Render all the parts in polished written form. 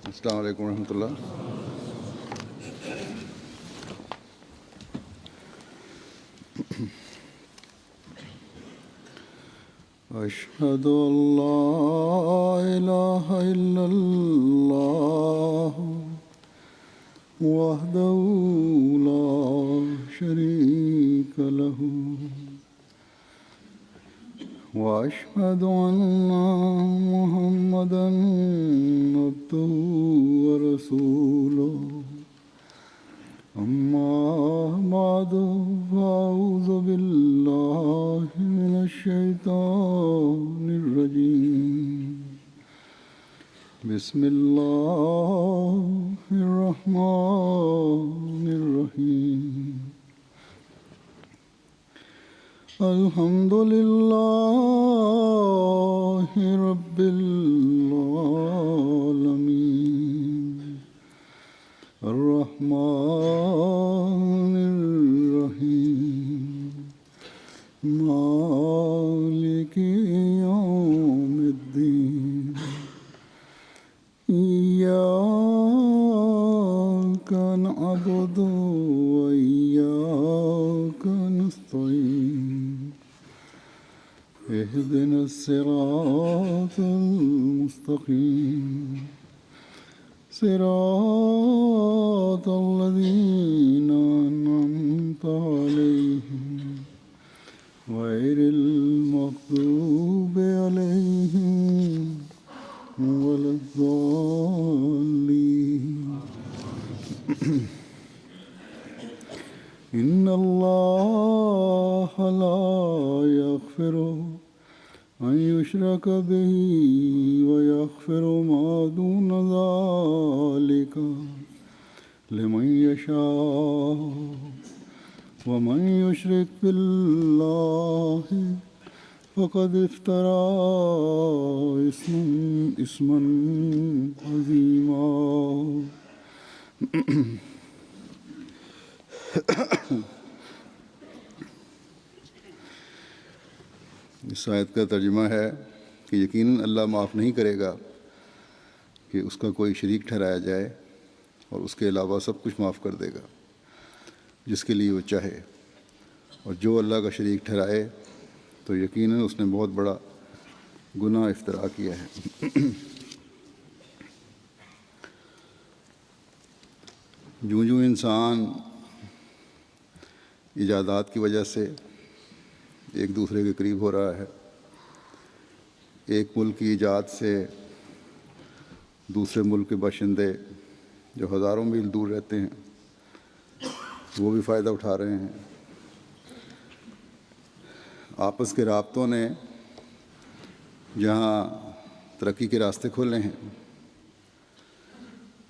السلام علیکم ورحمۃ اللہ۔ اشہد ان لا الہ الا اللہ وحدہ لا شریک لہ واشہد ان محمدا عبدہ ورسولہ اما بعد فاعوذ باللہ من الشیطان الرجیم بسم اللہ الرحمن الرحیم الحمد للہ رب العالمین الرحمن الرحیم مالک یوم الدین ایاک نعبد و ایاک نستعین اهدنا الصراط المستقیم صراط الذین انعمت علیہم غیر المغضوب علیہم ولا الضالین ان اللہ لا یغفر ان یشرک بہ ویغفر ما دون ذلک لمن یشاء ومن یشرک باللہ فقد افترى اسما عظیما۔ اس آیت کا ترجمہ ہے کہ یقیناً اللہ معاف نہیں کرے گا کہ اس کا کوئی شریک ٹھہرایا جائے، اور اس کے علاوہ سب کچھ معاف کر دے گا جس کے لیے وہ چاہے، اور جو اللہ کا شریک ٹھہرائے تو یقیناً اس نے بہت بڑا گناہ افترا کیا ہے۔ جوں جوں انسان ایجادات کی وجہ سے ایک دوسرے کے قریب ہو رہا ہے، ایک ملک کی ایجاد سے دوسرے ملک کے باشندے جو ہزاروں میل دور رہتے ہیں وہ بھی فائدہ اٹھا رہے ہیں۔ آپس کے رابطوں نے جہاں ترقی کے راستے کھولے ہیں،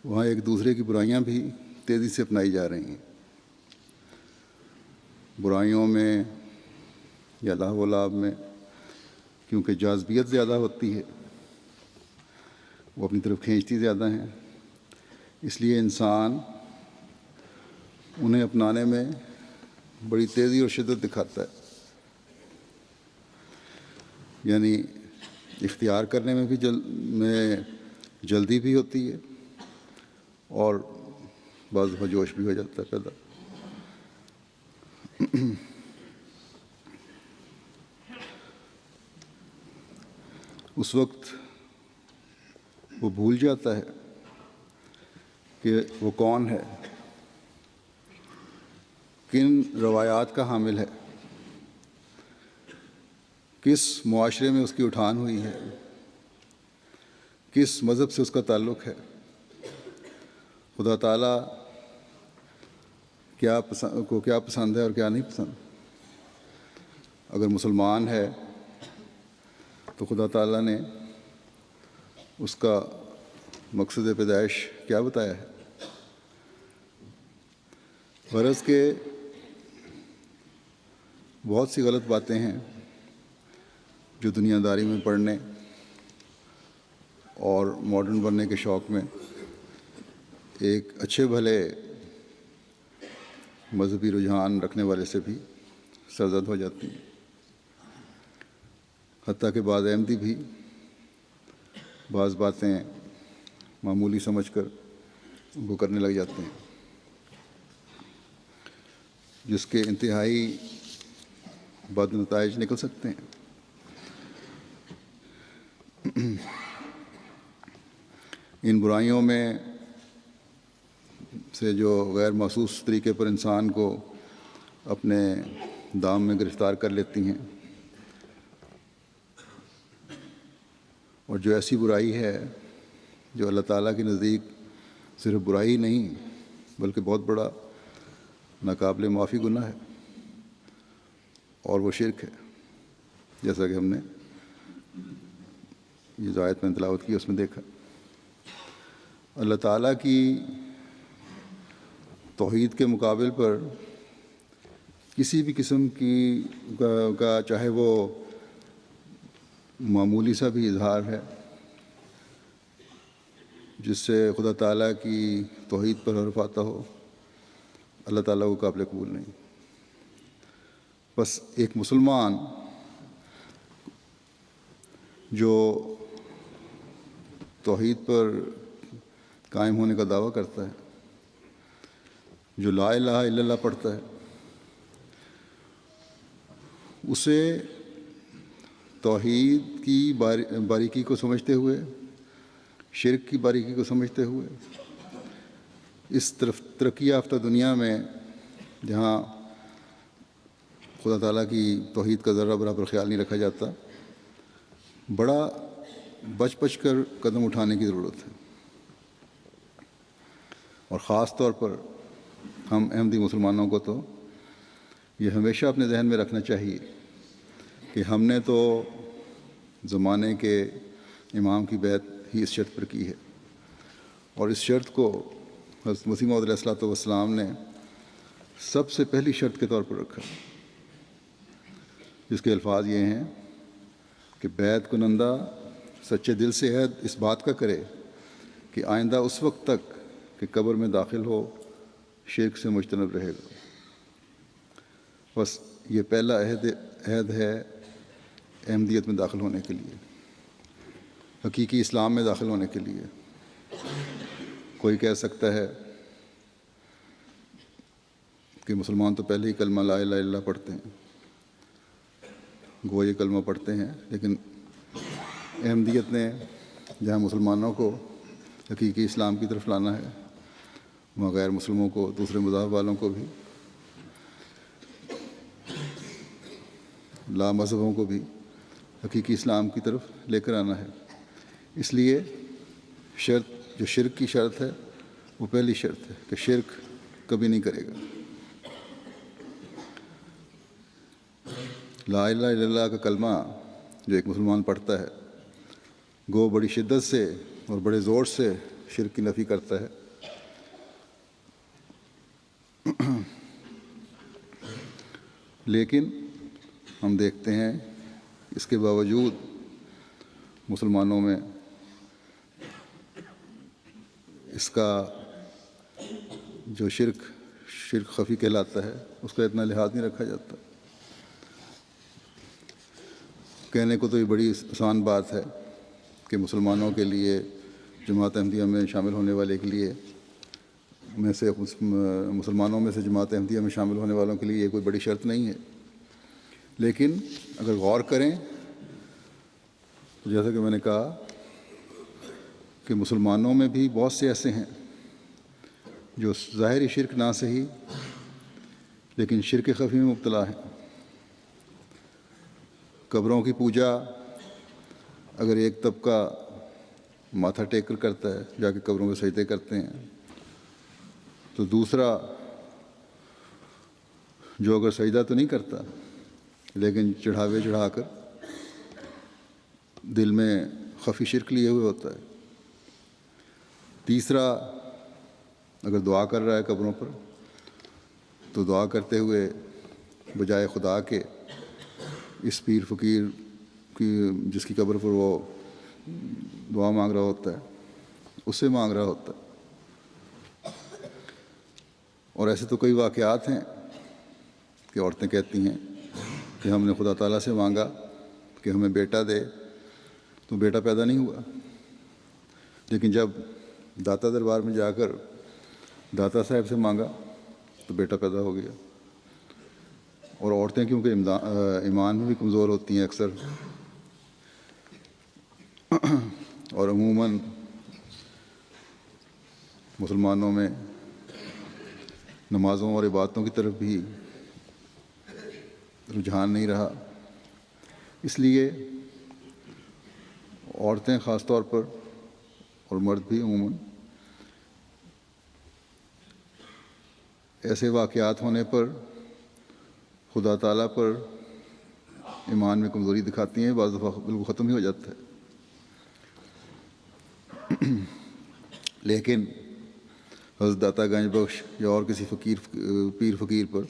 وہاں ایک دوسرے کی برائیاں بھی تیزی سے اپنائی جا رہی ہیں۔ برائیوں میں یا لاہ و لعب میں کیونکہ جاذبیت زیادہ ہوتی ہے، وہ اپنی طرف کھینچتی زیادہ ہیں، اس لیے انسان انہیں اپنانے میں بڑی تیزی اور شدت دکھاتا ہے، یعنی اختیار کرنے میں بھی جلدی بھی ہوتی ہے اور بعض دفعہ جوش بھی ہو جاتا ہے پیدا۔ اس وقت وہ بھول جاتا ہے کہ وہ کون ہے، کن روایات کا حامل ہے، کس معاشرے میں اس کی اٹھان ہوئی ہے، کس مذہب سے اس کا تعلق ہے، خدا تعالیٰ کیا پسند ہے اور کیا نہیں پسند۔ اگر مسلمان ہے تو خدا تعالیٰ نے اس کا مقصد پیدائش کیا بتایا ہے؟ غرض کہ بہت سی غلط باتیں ہیں جو دنیا داری میں پڑھنے اور ماڈرن بننے کے شوق میں ایک اچھے بھلے مذہبی رجحان رکھنے والے سے بھی سرزد ہو جاتی ہیں، حتیٰ کہ بعض احمدی بھی بعض باتیں معمولی سمجھ کر ان کو کرنے لگ جاتے ہیں، جس کے انتہائی بد نتائج نکل سکتے ہیں۔ ان برائیوں میں سے جو غیر محسوس طریقے پر انسان کو اپنے دام میں گرفتار کر لیتی ہیں، اور جو ایسی برائی ہے جو اللہ تعالیٰ کے نزدیک صرف برائی نہیں بلکہ بہت بڑا ناقابل معافی گناہ ہے، اور وہ شرک ہے، جیسا کہ ہم نے یہ آیت میں تلاوت کی اس میں دیکھا۔ اللہ تعالیٰ کی توحید کے مقابل پر کسی بھی قسم کی کا چاہے وہ معمولی سا بھی اظہار ہے جس سے خدا تعالیٰ کی توحید پر حرف آتا ہو، اللہ تعالیٰ کو قابل قبول نہیں۔ بس ایک مسلمان جو توحید پر قائم ہونے کا دعویٰ کرتا ہے، جو لا الہ الا اللہ پڑھتا ہے، اسے توحید کی باریکی کو سمجھتے ہوئے، شرک کی باریکی کو سمجھتے ہوئے، اس طرف ترقی یافتہ دنیا میں جہاں خدا تعالیٰ کی توحید کا ذرہ برابر خیال نہیں رکھا جاتا، بڑا بچ بچ کر قدم اٹھانے کی ضرورت ہے۔ اور خاص طور پر ہم احمدی مسلمانوں کو تو یہ ہمیشہ اپنے ذہن میں رکھنا چاہیے کہ ہم نے تو زمانے کے امام کی بیعت ہی اس شرط پر کی ہے، اور اس شرط کو حضرت مسیح موعود علیہ السلام نے سب سے پہلی شرط کے طور پر رکھا، جس کے الفاظ یہ ہیں کہ بیعت کنندہ سچے دل سے عہد اس بات کا کرے کہ آئندہ اس وقت تک کہ قبر میں داخل ہو شرک سے مجتنب رہے گا۔ بس یہ پہلا عہد ہے احمدیت میں داخل ہونے کے لیے، حقیقی اسلام میں داخل ہونے کے لیے۔ کوئی کہہ سکتا ہے کہ مسلمان تو پہلے ہی کلمہ لا الہ الا اللہ پڑھتے ہیں، گو یہ کلمہ پڑھتے ہیں، لیکن احمدیت نے جہاں مسلمانوں کو حقیقی اسلام کی طرف لانا ہے، وہاں غیر مسلموں کو، دوسرے مذہب والوں کو بھی، لا مذہبوں کو بھی حقیقی اسلام کی طرف لے کر آنا ہے۔ اس لیے شرط جو شرک کی شرط ہے وہ پہلی شرط ہے کہ شرک کبھی نہیں کرے گا۔ لا الہ الا اللہ کا کلمہ جو ایک مسلمان پڑھتا ہے، گو بڑی شدت سے اور بڑے زور سے شرک کی نفی کرتا ہے، لیکن ہم دیکھتے ہیں اس کے باوجود مسلمانوں میں اس کا جو شرک خفی کہلاتا ہے اس کا اتنا لحاظ نہیں رکھا جاتا۔ کہنے کو تو یہ بڑی آسان بات ہے کہ مسلمانوں کے لیے، جماعت احمدیہ میں شامل ہونے والے کے لیے مسلمانوں میں سے جماعت احمدیہ میں شامل ہونے والوں کے لیے یہ کوئی بڑی شرط نہیں ہے، لیکن اگر غور کریں تو جیسا کہ میں نے کہا کہ مسلمانوں میں بھی بہت سے ایسے ہیں جو ظاہری شرک نہ صحیح لیکن شرک خفی میں مبتلا ہیں۔ قبروں کی پوجا اگر ایک طبقہ ماتھا ٹیک کر کرتا ہے، جا کے قبروں پہ سجدے کرتے ہیں، تو دوسرا جو اگر سجدہ تو نہیں کرتا لیکن چڑھاوے چڑھا کر دل میں خفی شرک لیے ہوئے ہوتا ہے۔ تیسرا اگر دعا کر رہا ہے قبروں پر تو دعا کرتے ہوئے بجائے خدا کے اس پیر فقیر کی جس کی قبر پر وہ دعا مانگ رہا ہوتا ہے اس سے مانگ رہا ہوتا ہے۔ اور ایسے تو کئی واقعات ہیں کہ عورتیں کہتی ہیں کہ ہم نے خدا تعالیٰ سے مانگا کہ ہمیں بیٹا دے، تو بیٹا پیدا نہیں ہوا، لیکن جب داتا دربار میں جا کر داتا صاحب سے مانگا تو بیٹا پیدا ہو گیا۔ اور عورتیں کیونکہ ایمان میں بھی کمزور ہوتی ہیں اکثر، اور عموماً مسلمانوں میں نمازوں اور عبادتوں کی طرف بھی رجحان نہیں رہا، اس لیے عورتیں خاص طور پر اور مرد بھی عموماً ایسے واقعات ہونے پر خدا تعالیٰ پر ایمان میں کمزوری دکھاتی ہیں، بعض دفعہ بالکل ختم ہی ہو جاتا ہے۔ لیکن حضرت داتا گنج بخش یا اور کسی پیر فقیر پر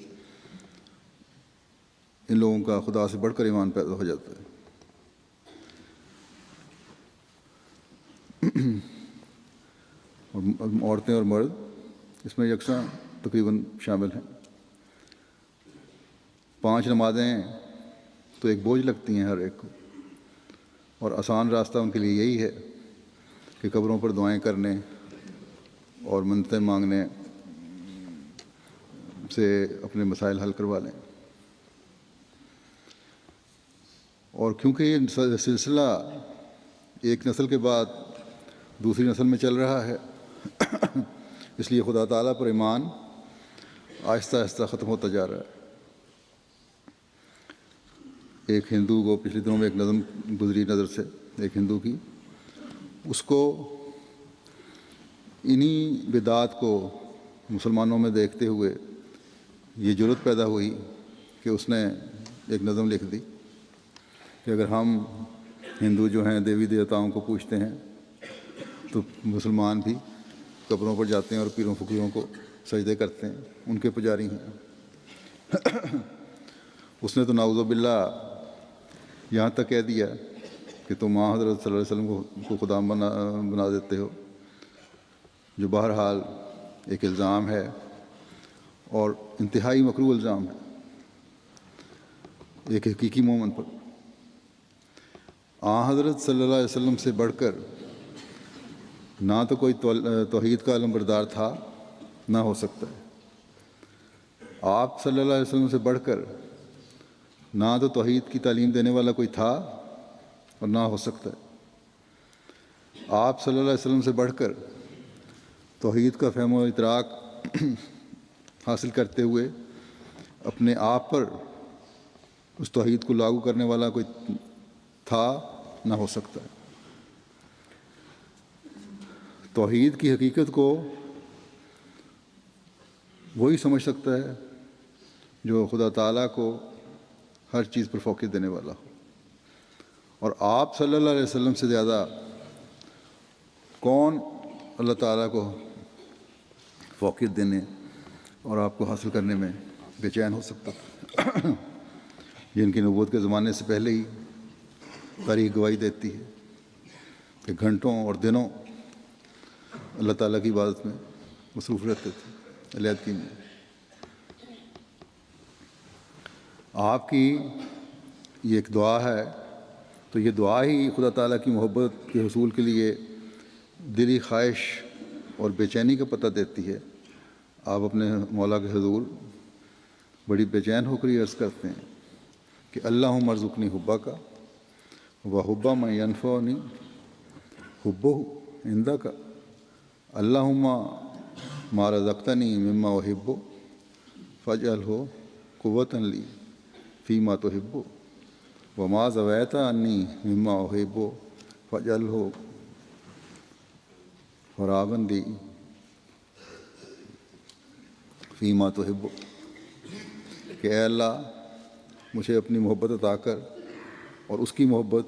ان لوگوں کا خدا سے بڑھ کر ایمان پیدا ہو جاتا ہے۔ اور عورتیں اور مرد اس میں یکساں تقریباً شامل ہیں۔ 5 نمازیں تو ایک بوجھ لگتی ہیں ہر ایک کو، اور آسان راستہ ان کے لیے یہی ہے کہ قبروں پر دعائیں کرنے اور منتیں مانگنے سے اپنے مسائل حل کروا لیں۔ اور کیونکہ یہ سلسلہ ایک نسل کے بعد دوسری نسل میں چل رہا ہے، اس لیے خدا تعالیٰ پر ایمان آہستہ آہستہ ختم ہوتا جا رہا ہے۔ ایک ہندو کو پچھلے دنوں میں ایک نظم گزری نظر سے، ایک ہندو کی، اس کو انہی بدعات کو مسلمانوں میں دیکھتے ہوئے یہ جرأت پیدا ہوئی کہ اس نے ایک نظم لکھ دی کہ اگر ہم ہندو جو ہیں دیوی دیوتاؤں کو پوجتے ہیں تو مسلمان بھی قبروں پر جاتے ہیں اور پیروں فقیروں کو سجدے کرتے ہیں، ان کے پجاری ہیں۔ اس نے تو نعوذ باللہ یہاں تک کہہ دیا کہ تم حضرت صلی اللہ علیہ وسلم کو خدا بنا دیتے ہو، جو بہرحال ایک الزام ہے اور انتہائی مکروہ الزام ہے ایک حقیقی مومن پر۔ حضرت صلی اللہ علیہ وسلم سے بڑھ کر نہ تو کوئی توحید کا علمبردار تھا نہ ہو سکتا ہے، آپ صلی اللہ علیہ وسلم سے بڑھ کر نہ تو توحید کی تعلیم دینے والا کوئی تھا اور نہ ہو سکتا ہے، آپ صلی اللہ علیہ وسلم سے بڑھ کر توحید کا فہم و ادراک حاصل کرتے ہوئے اپنے آپ پر اس توحید کو لاگو کرنے والا کوئی تھا نہ ہو سکتا ہے۔ توحید کی حقیقت کو وہی سمجھ سکتا ہے جو خدا تعالیٰ کو ہر چیز پر فوقیت دینے والا ہو، اور آپ صلی اللہ علیہ وسلم سے زیادہ کون اللہ تعالیٰ کو فوقیت دینے اور آپ کو حاصل کرنے میں بے چین ہو سکتا ہے، جن کی نبوت کے زمانے سے پہلے ہی تاریخ گواہی دیتی ہے کہ گھنٹوں اور دنوں اللہ تعالیٰ کی عبادت میں مصروف رہتے تھے، علیحدگی میں۔ آپ کی یہ ایک دعا ہے، تو یہ دعا ہی خدا تعالیٰ کی محبت کے حصول کے لیے دلی خواہش اور بے چینی کا پتہ دیتی ہے۔ آپ اپنے مولا کے حضور بڑی بے چین ہو کر یہ عرض کرتے ہیں کہ اللہم ارزقنی حبہ کا و حبہ من ینفعنی حبہ عندک، اللہم ما رزقتنی مما احب فاجعلہ قوۃ لی فیما تحب وما زویت عنی مما احب فاجعلہ فراغا لی فیما تحب، کہ اے اللہ مجھے اپنی محبت عطا کر اور اس کی محبت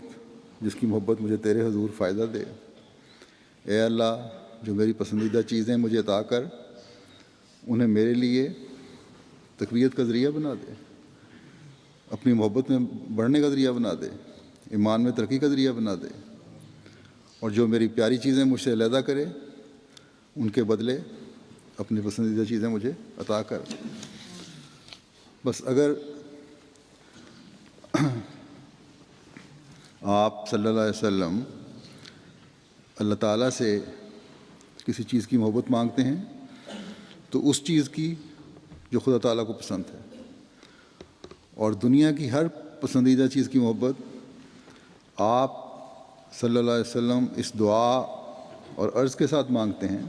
جس کی محبت مجھے تیرے حضور فائدہ دے۔ اے اللہ جو میری پسندیدہ چیزیں مجھے عطا کر انہیں میرے لیے تقویت کا ذریعہ بنا دے، اپنی محبت میں بڑھنے کا ذریعہ بنا دے، ایمان میں ترقی کا ذریعہ بنا دے، اور جو میری پیاری چیزیں مجھ سے علیحدہ کرے ان کے بدلے اپنی پسندیدہ چیزیں مجھے عطا کر۔ بس اگر آپ صلی اللہ علیہ وسلم اللہ تعالیٰ سے کسی چیز کی محبت مانگتے ہیں تو اس چیز کی جو خدا تعالیٰ کو پسند ہے، اور دنیا کی ہر پسندیدہ چیز کی محبت آپ صلی اللہ علیہ وسلم اس دعا اور عرض کے ساتھ مانگتے ہیں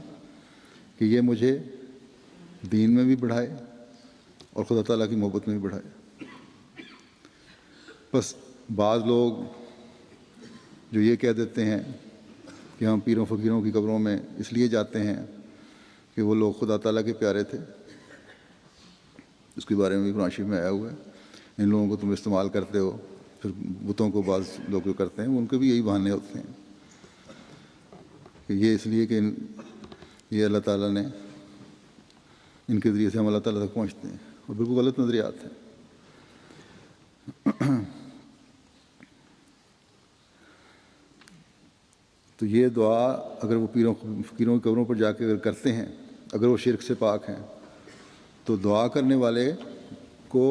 کہ یہ مجھے دین میں بھی بڑھائے اور خدا تعالیٰ کی محبت میں بھی بڑھائے۔ بس بعض لوگ جو یہ کہہ دیتے ہیں کہ ہم پیروں فقیروں کی قبروں میں اس لیے جاتے ہیں کہ وہ لوگ خدا تعالیٰ کے پیارے تھے، اس کے بارے میں بھی قرآن شریف میں آیا ہوا ہے، ان لوگوں کو تم استعمال کرتے ہو۔ پھر بتوں کو بعض لوگ جو کرتے ہیں ان کے بھی یہی بہانے ہوتے ہیں کہ یہ اس لیے کہ یہ اللہ تعالیٰ نے ان کے ذریعے سے ہم اللہ تعالیٰ تک پہنچتے ہیں، اور بالکل غلط نظریات ہیں۔ تو یہ دعا اگر وہ پیروں فقیروں کی قبروں پر جا کے اگر کرتے ہیں، اگر وہ شرک سے پاک ہیں، تو دعا کرنے والے کو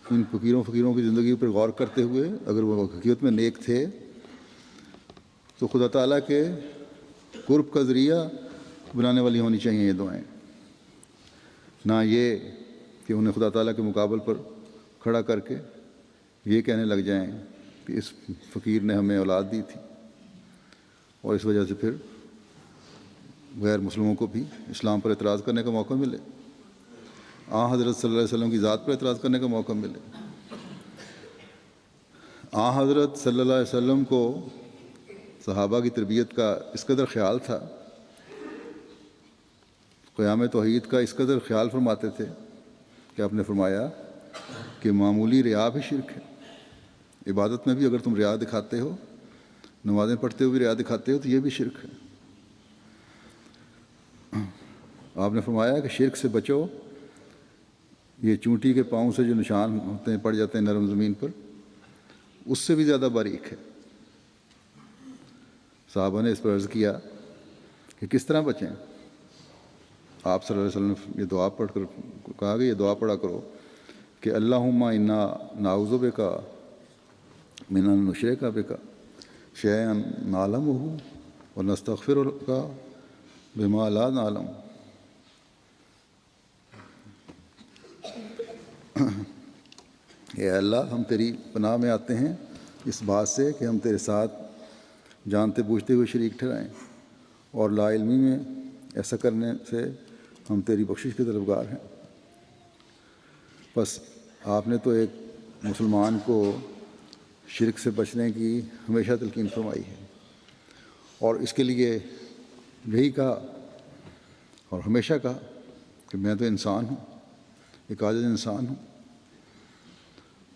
ان فقیروں کی زندگی پر غور کرتے ہوئے اگر وہ حقیقت میں نیک تھے تو خدا تعالیٰ کے قرب کا ذریعہ بنانے والی ہونی چاہیے یہ دعائیں، نہ یہ کہ انہیں خدا تعالیٰ کے مقابل پر کھڑا کر کے یہ کہنے لگ جائیں کہ اس فقیر نے ہمیں اولاد دی تھی، اور اس وجہ سے پھر غیر مسلموں کو بھی اسلام پر اعتراض کرنے کا موقع ملے، حضرت صلی اللہ علیہ وسلم کی ذات پر اعتراض کرنے کا موقع ملے۔ حضرت صلی اللہ علیہ وسلم کو صحابہ کی تربیت کا اس قدر خیال تھا، قیام توحید کا اس قدر خیال فرماتے تھے کہ آپ نے فرمایا کہ معمولی ریا بھی شرک ہے، عبادت میں بھی اگر تم ریا دکھاتے ہو، نمازیں پڑھتے ہوئے ریا دکھاتے ہو تو یہ بھی شرک ہے۔ آپ نے فرمایا کہ شرک سے بچو، یہ چونٹی کے پاؤں سے جو نشان ہوتے ہیں پڑ جاتے ہیں نرم زمین پر، اس سے بھی زیادہ باریک ہے۔ صحابہ نے اس پر عرض کیا کہ کس طرح بچیں؟ آپ صلی اللہ علیہ وسلم نے یہ دعا پڑھ کر کہا کہ یہ دعا پڑھا کرو کہ اللہم انا نعوذ بک من ان نشرک بک شیئا نعلمہ ونستغفرک بما لا نعلم۔ اے اللہ، ہم تیری پناہ میں آتے ہیں اس بات سے کہ ہم تیرے ساتھ جانتے بوجھتے ہوئے شریک ٹھہرائیں، اور لا علمی میں ایسا کرنے سے ہم تیری بخشش کے طلبگار ہیں۔ بس آپ نے تو ایک مسلمان کو شرک سے بچنے کی ہمیشہ تلقین فرمائی ہے، اور اس کے لیے یہی کہا اور ہمیشہ کہا کہ میں تو انسان ہوں، ایک عاجز انسان ہوں،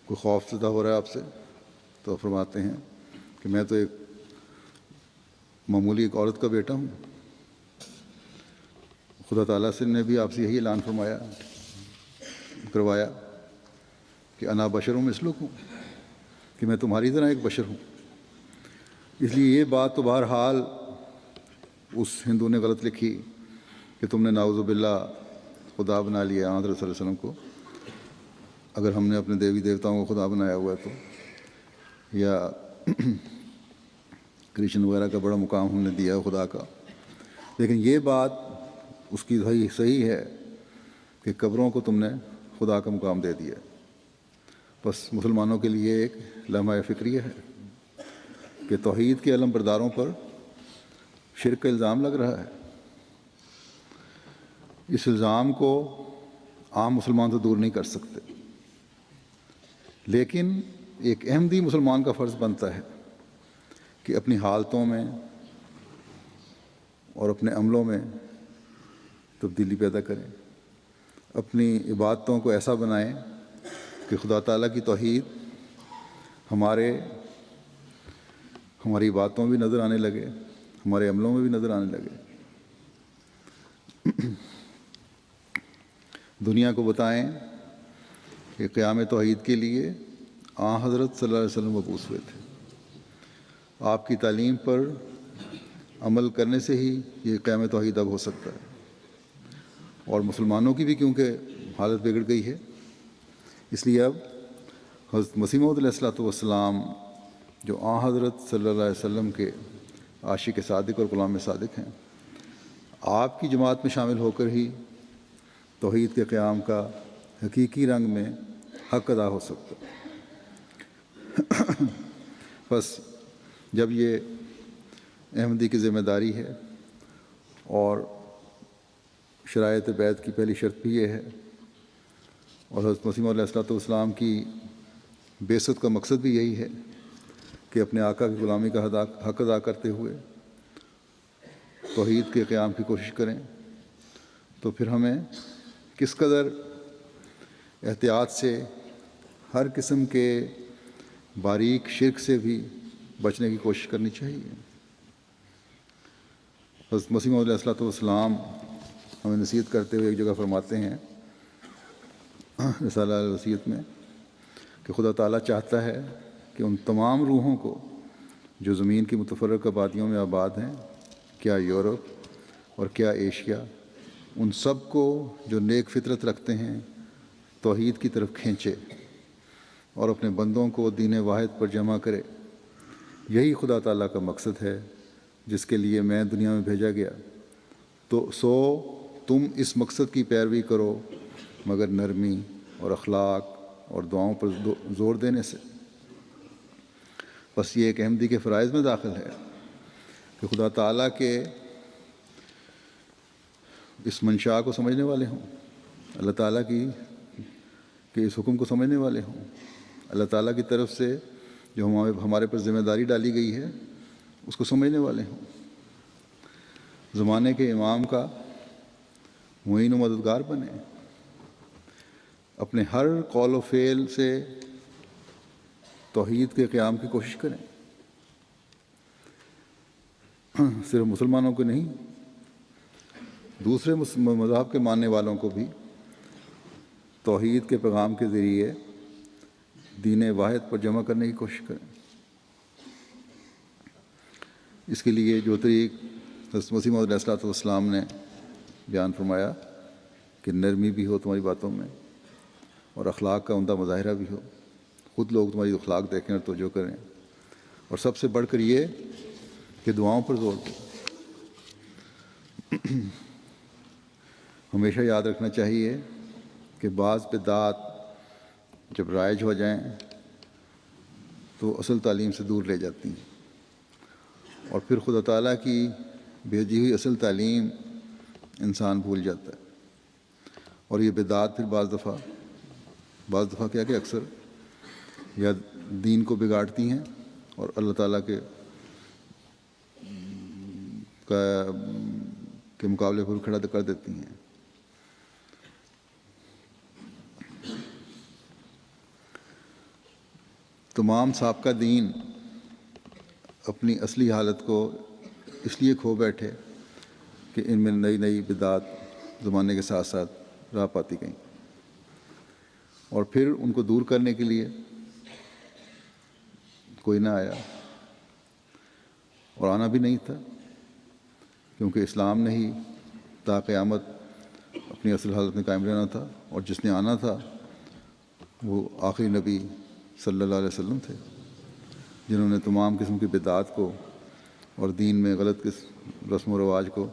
کوئی خوف زدہ ہو رہا ہے آپ سے تو فرماتے ہیں کہ میں تو ایک معمولی ایک عورت کا بیٹا ہوں۔ خدا تعالیٰ سے نے بھی آپ سے یہی اعلان کروایا کہ انا بشر مثلکم، کہ میں تمہاری طرح ایک بشر ہوں۔ اس لیے یہ بات تو بہرحال اس ہندو نے غلط لکھی کہ تم نے نعوذ باللہ خدا بنا لیا حضرت صلی اللہ علیہ وسلم کو، اگر ہم نے اپنے دیوی دیوتاؤں کو خدا بنایا ہوا ہے تو، یا کرشن وغیرہ کا بڑا مقام ہم نے دیا ہے خدا کا۔ لیکن یہ بات اس کی صحیح ہے کہ قبروں کو تم نے خدا کا مقام دے دیا۔ بس مسلمانوں کے لیے ایک لمحہ فکریہ ہے کہ توحید کے علم برداروں پر شرک کا الزام لگ رہا ہے۔ اس الزام کو عام مسلمان تو دور نہیں کر سکتے، لیکن ایک احمدی مسلمان کا فرض بنتا ہے کہ اپنی حالتوں میں اور اپنے عملوں میں تبدیلی پیدا کریں، اپنی عبادتوں کو ایسا بنائیں کہ خدا تعالیٰ کی توحید ہماری باتوں میں بھی نظر آنے لگے، ہمارے عملوں میں بھی نظر آنے لگے۔ دنیا کو بتائیں کہ قیام توحید کے لیے حضرت صلی اللہ علیہ وسلم مبعوث ہوئے تھے۔ آپ کی تعلیم پر عمل کرنے سے ہی یہ قیام توحید اب ہو سکتا ہے۔ اور مسلمانوں کی بھی کیونکہ حالت بگڑ گئی ہے، اس لیے اب حضرت مسیح موعود علیہ الصلوۃ والسلام جو حضرت صلی اللہ علیہ وسلم کے عاشق صادق اور غلام صادق ہیں، آپ کی جماعت میں شامل ہو کر ہی توحید کے قیام کا حقیقی رنگ میں حق ادا ہو سکتا ہے۔ بس جب یہ احمدی کی ذمہ داری ہے، اور شرائط بیعت کی پہلی شرط بھی یہ ہے، اور حضرت مسیح علیہ الصلوۃ والسلام کی بعثت کا مقصد بھی یہی ہے کہ اپنے آقا کی غلامی کا حق ادا کرتے ہوئے توحید کے قیام کی کوشش کریں، تو پھر ہمیں کس قدر احتیاط سے ہر قسم کے باریک شرک سے بھی بچنے کی کوشش کرنی چاہیے۔ حضرت مسیح علیہ الصلوۃ والسلام ہمیں نصیحت کرتے ہوئے ایک جگہ فرماتے ہیں رسالہ الوصیت میں کہ خدا تعالیٰ چاہتا ہے کہ ان تمام روحوں کو جو زمین کی متفرقہ آبادیوں میں آباد ہیں، کیا یورپ اور کیا ایشیا، ان سب کو جو نیک فطرت رکھتے ہیں توحید کی طرف کھینچے اور اپنے بندوں کو دین واحد پر جمع کرے۔ یہی خدا تعالیٰ کا مقصد ہے جس کے لیے میں دنیا میں بھیجا گیا، تو تم اس مقصد کی پیروی کرو مگر نرمی اور اخلاق اور دعاؤں پر زور دینے سے۔ بس یہ ایک احمدی کے فرائض میں داخل ہے کہ خدا تعالیٰ کے اس منشا کو سمجھنے والے ہوں، اللہ تعالیٰ کے اس حکم کو سمجھنے والے ہوں، اللہ تعالیٰ کی طرف سے جو ہمارے پر ذمہ داری ڈالی گئی ہے اس کو سمجھنے والے ہوں، زمانے کے امام کا معین و مددگار بنیں، اپنے ہر قول و فعل سے توحید کے قیام کی کوشش کریں، صرف مسلمانوں کو نہیں، دوسرے مذہب کے ماننے والوں کو بھی توحید کے پیغام کے ذریعے دین واحد پر جمع کرنے کی کوشش کریں۔ اس کے لیے جو طریق حضرت مسیح علیہ الصلوۃ والسلام نے بیان فرمایا کہ نرمی بھی ہو تمہاری باتوں میں اور اخلاق کا عمدہ مظاہرہ بھی ہو، خود لوگ تمہاری اخلاق دیکھیں اور توجہ کریں، اور سب سے بڑھ کر یہ کہ دعاؤں پر زور دیں۔ ہمیشہ یاد رکھنا چاہیے کہ بعض بدعات جب رائج ہو جائیں تو اصل تعلیم سے دور لے جاتی ہیں، اور پھر خدا تعالیٰ کی بھیجی ہوئی اصل تعلیم انسان بھول جاتا ہے، اور یہ بدعات پھر بعض دفعہ کیا کہ اکثر یا دین کو بگاڑتی ہیں اور اللہ تعالیٰ کے مقابلے پر کھڑا کر دیتی ہیں۔ تمام سابقہ دین اپنی اصلی حالت کو اس لیے کھو بیٹھے کہ ان میں نئی نئی بدعات زمانے کے ساتھ ساتھ راہ پاتی گئیں، اور پھر ان کو دور کرنے کے لیے کوئی نہ آیا، اور آنا بھی نہیں تھا، کیونکہ اسلام نے ہی تا قیامت اپنی اصل حالت میں قائم رہنا تھا، اور جس نے آنا تھا وہ آخری نبی صلی اللہ علیہ وسلم تھے، جنہوں نے تمام قسم کی بدعات کو اور دین میں غلط رسم و رواج کو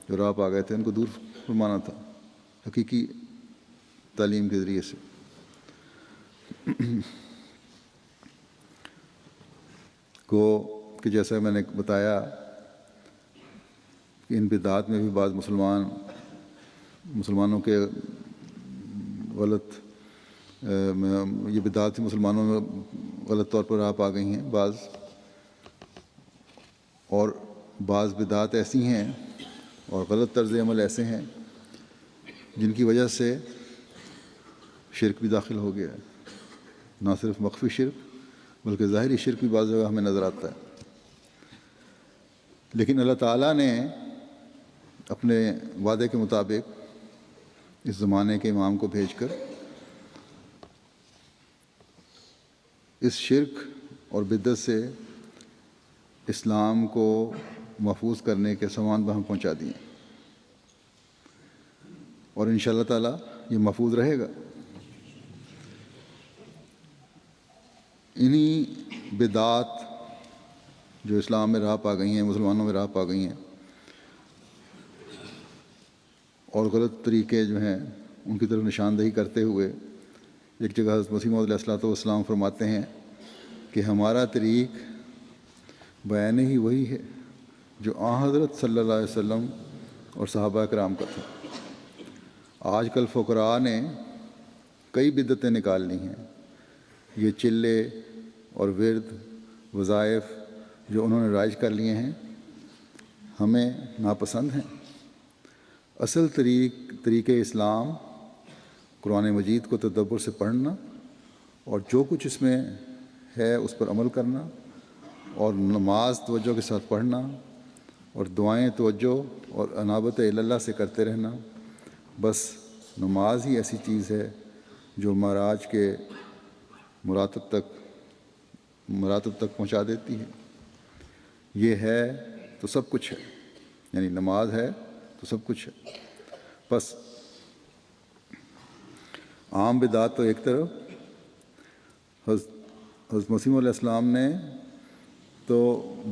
جو راہ پا گئے تھے ان کو دور فرمانا تھا حقیقی تعلیم کے ذریعے سے۔ کہ جیسا میں نے بتایا کہ ان بدعات میں بھی بعض مسلمانوں کے غلط یہ بدعات مسلمانوں میں غلط طور پر راہ پا گئی ہیں اور بعض بدعات ایسی ہیں اور غلط طرز عمل ایسے ہیں جن کی وجہ سے شرک بھی داخل ہو گیا ہے، نہ صرف مخفی شرک بلکہ ظاہری شرک بھی بعض جگہ ہمیں نظر آتا ہے۔ لیکن اللہ تعالیٰ نے اپنے وعدے کے مطابق اس زمانے کے امام کو بھیج کر اس شرک اور بدعت سے اسلام کو محفوظ کرنے کے سامان وہاں پہنچا دیے، اور انشاءاللہ تعالیٰ یہ محفوظ رہے گا۔ انہی بدعات جو اسلام میں راہ پا گئی ہیں، مسلمانوں میں راہ پا گئی ہیں، اور غلط طریقے جو ہیں ان کی طرف نشاندہی کرتے ہوئے ایک جگہ حضرت مسیح موعود علیہ الصلوۃ والسلام فرماتے ہیں کہ ہمارا طریق بیان ہی وہی ہے جو حضرت صلی اللہ علیہ وسلم اور صحابہ کرام کا تھا۔ آج کل فقراء نے کئی بدعتیں نکال لی ہیں۔ یہ چلے اور ورد وظائف جو انہوں نے رائج کر لیے ہیں ہمیں ناپسند ہیں۔ اصل طریق اسلام قرآن مجید کو تدبر سے پڑھنا اور جو کچھ اس میں ہے اس پر عمل کرنا، اور نماز توجہ کے ساتھ پڑھنا، اور دعائیں توجہ اور انابت اللہ سے کرتے رہنا۔ بس نماز ہی ایسی چیز ہے جو معراج کے مراتب تک پہنچا دیتی ہے۔ یہ ہے تو سب کچھ ہے، یعنی نماز ہے تو سب کچھ ہے۔ بس عام بدعات تو ایک طرف، حضرت مسیح علیہ السلام نے تو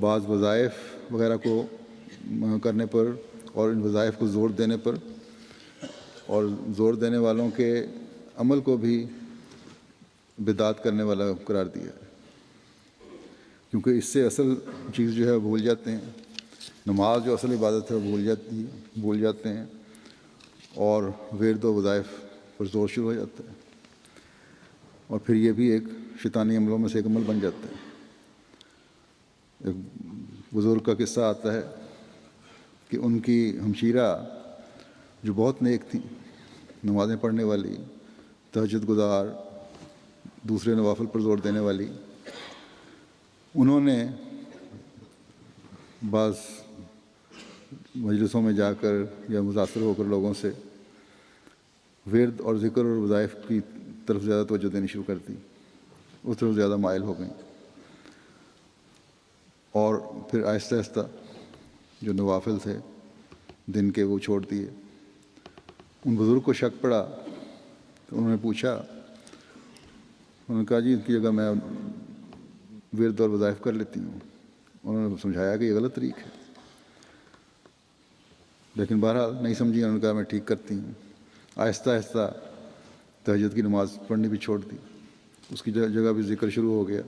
بعض وظائف وغیرہ کو کرنے پر اور ان وظائف کو زور دینے پر اور زور دینے والوں کے عمل کو بھی بدعت کرنے والا قرار دیا ہے، کیونکہ اس سے اصل چیز جو ہے وہ بھول جاتے ہیں۔ نماز جو اصل عبادت ہے وہ بھول جاتے ہیں، اور ورد و وظائف پر زور شروع ہو جاتا ہے، اور پھر یہ بھی ایک شیطانی عملوں میں سے ایک عمل بن جاتا ہے۔ ایک بزرگ کا قصہ آتا ہے کہ ان کی ہمشیرہ جو بہت نیک تھی، نمازیں پڑھنے والی، تہجد گزار، دوسرے نوافل پر زور دینے والی، انہوں نے بعض مجلسوں میں جا کر یا متاثر ہو کر لوگوں سے ورد اور ذکر اور وظائف کی طرف زیادہ توجہ دینی شروع کر دی، اس طرف زیادہ مائل ہو گئیں، اور پھر آہستہ آہستہ جو نوافل تھے دن کے وہ چھوڑ دیے۔ ان بزرگ کو شک پڑا تو انہوں نے پوچھا، انہوں نے کہا جی ان کی جگہ میں ورد اور وظائف کر لیتی ہوں۔ انہوں نے سمجھایا کہ یہ غلط طریق ہے، لیکن بہرحال نہیں سمجھی، انہوں نے کہا میں ٹھیک کرتی ہوں۔ آہستہ آہستہ تہجد کی نماز پڑھنی بھی چھوڑ دی، اس کی جگہ بھی ذکر شروع ہو گیا۔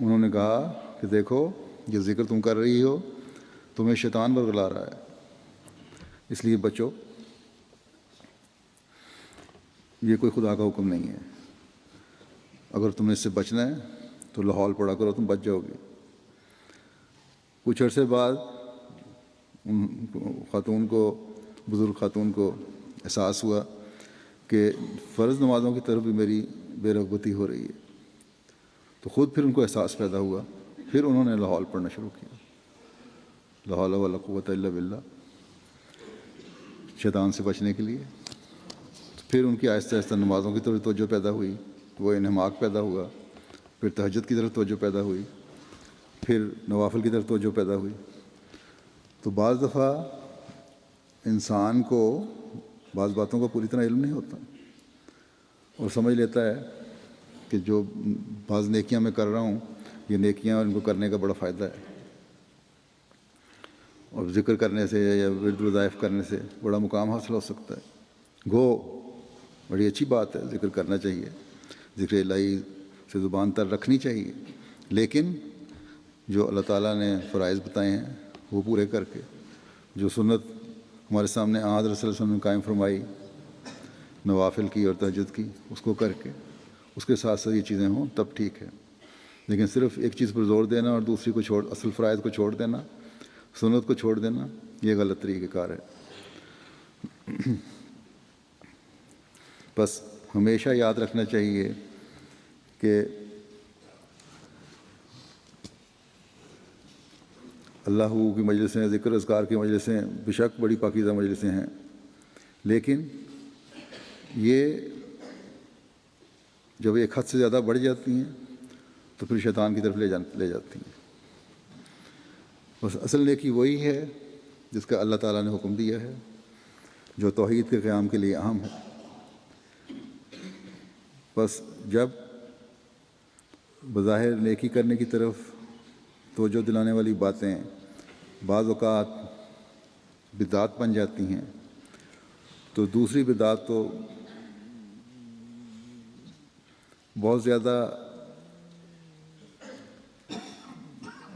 انہوں نے کہا کہ دیکھو یہ ذکر تم کر رہی ہو تمہیں شیطان ورگلا رہا ہے، اس لیے بچو، یہ کوئی خدا کا حکم نہیں ہے۔ اگر تم نے اس سے بچنا ہے تو لاہور پڑھا کرو، تم بچ جاؤ گے۔ کچھ عرصے بعد بزرگ خاتون کو احساس ہوا کہ فرض نمازوں کی طرف بھی میری بے رغبتی ہو رہی ہے، تو خود پھر ان کو احساس پیدا ہوا، پھر انہوں نے لاہور پڑھنا شروع کیا، لا حول ولا قوۃ الا باللہ، شیطان سے بچنے کے لیے۔ پھر ان کی آہستہ آہستہ نمازوں کی طرف توجہ پیدا ہوئی، وہ انہماک پیدا ہوا، پھر تہجد کی طرف توجہ پیدا ہوئی، پھر نوافل کی طرف توجہ پیدا ہوئی۔ تو بعض دفعہ انسان کو بعض باتوں کا پوری طرح علم نہیں ہوتا، اور سمجھ لیتا ہے کہ جو بعض نیکیاں میں کر رہا ہوں یہ نیکیاں ان کو کرنے کا بڑا فائدہ ہے، اور ذکر کرنے سے یا ورد وظائف کرنے سے بڑا مقام حاصل ہو سکتا ہے۔ گو بڑی اچھی بات ہے، ذکر کرنا چاہیے، ذکر الہی سے زبان تر رکھنی چاہیے، لیکن جو اللہ تعالیٰ نے فرائض بتائے ہیں وہ پورے کر کے، جو سنت ہمارے سامنے حضرت صلی اللہ علیہ وسلم نے قائم فرمائی نوافل کی اور تہجد کی، اس کو کر کے اس کے ساتھ ساتھ یہ چیزیں ہوں تب ٹھیک ہے۔ لیکن صرف ایک چیز پر زور دینا اور دوسری کو اصل فرائض کو چھوڑ دینا، سنت کو چھوڑ دینا، یہ غلط طریقہ کار ہے۔ بس ہمیشہ یاد رکھنا چاہیے کہ اللہ کی مجلسیں، ذکر اذکار کی مجلسیں بے شک بڑی پاکیزہ مجلسیں ہیں، لیکن یہ جب ایک حد سے زیادہ بڑھ جاتی ہیں تو پھر شیطان کی طرف لے جاتی ہیں۔ بس اصل نیکی وہی ہے جس کا اللہ تعالیٰ نے حکم دیا ہے، جو توحید کے قیام کے لیے اہم ہے۔ بس جب بظاہر نیکی کرنے کی طرف توجہ دلانے والی باتیں بعض اوقات بدعات بن جاتی ہیں، تو دوسری بدعات تو بہت زیادہ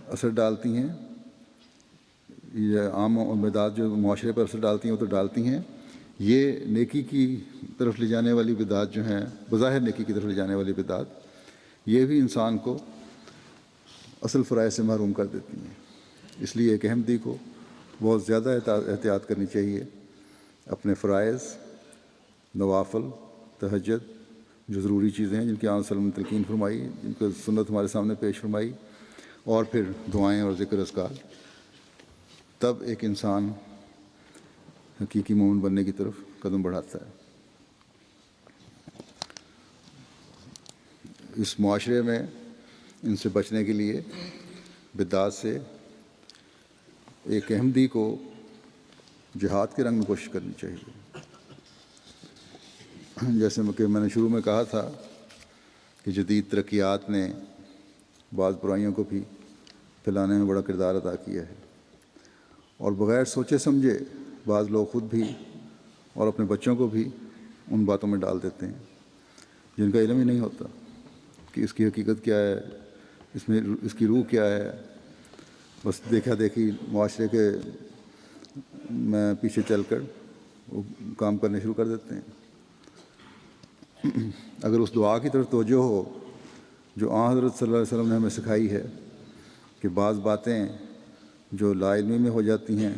اثر ڈالتی ہیں۔ یہ عام بدعات جو معاشرے پر اثر ڈالتی ہیں وہ تو ڈالتی ہیں، یہ نیکی کی طرف لے جانے والی بدعات جو ہیں، بظاہر نیکی کی طرف لے جانے والی بدعات، یہ بھی انسان کو اصل فرائض سے محروم کر دیتی ہیں۔ اس لیے ایک احمدی کو بہت زیادہ احتیاط کرنی چاہیے اپنے فرائض، نوافل، تہجد، جو ضروری چیزیں ہیں جن کی آپ صلی اللہ علیہ وسلم نے تلقین فرمائی، جن کو سنت ہمارے سامنے پیش فرمائی، اور پھر دعائیں اور ذکر اذکار، تب ایک انسان حقیقی مومن بننے کی طرف قدم بڑھاتا ہے۔ اس معاشرے میں ان سے بچنے کے لیے، بدعات سے، ایک احمدی کو جہاد کے رنگ میں کوشش کرنی چاہیے۔ جیسے کہ میں نے شروع میں کہا تھا کہ جدید ترقیات نے بعض برائیوں کو بھی پھیلانے میں بڑا کردار ادا کیا ہے، اور بغیر سوچے سمجھے بعض لوگ خود بھی اور اپنے بچوں کو بھی ان باتوں میں ڈال دیتے ہیں جن کا علم ہی نہیں ہوتا کہ اس کی حقیقت کیا ہے، اس کی روح کیا ہے۔ بس دیکھا دیکھی معاشرے کے میں پیچھے چل کر وہ کام کرنے شروع کر دیتے ہیں۔ اگر اس دعا کی طرف توجہ ہو جو حضرت صلی اللہ علیہ وسلم نے ہمیں سکھائی ہے کہ بعض باتیں جو لا علمی میں ہو جاتی ہیں